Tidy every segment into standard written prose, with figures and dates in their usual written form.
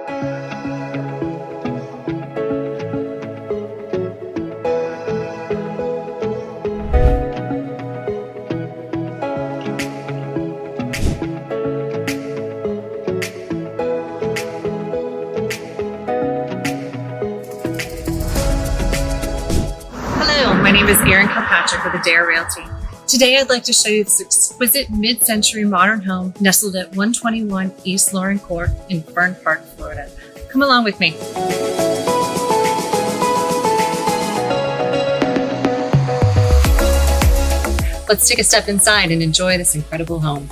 Hello, my name is Erin Kilpatrick with Adair Realty. Today I'd like to show you this exquisite mid-century modern home nestled at 121 East Loring Court in Fern Park, Florida. Come along with me. Let's take a step inside and enjoy this incredible home.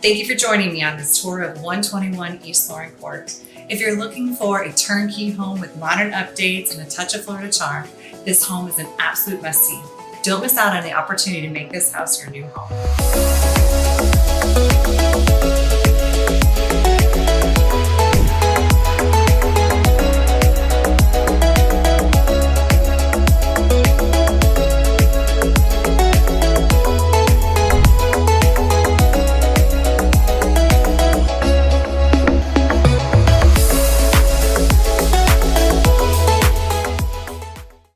Thank you for joining me on this tour of 121 East Loring Court. If you're looking for a turnkey home with modern updates and a touch of Florida charm, this home is an absolute must-see. Don't miss out on the opportunity to make this house your new home.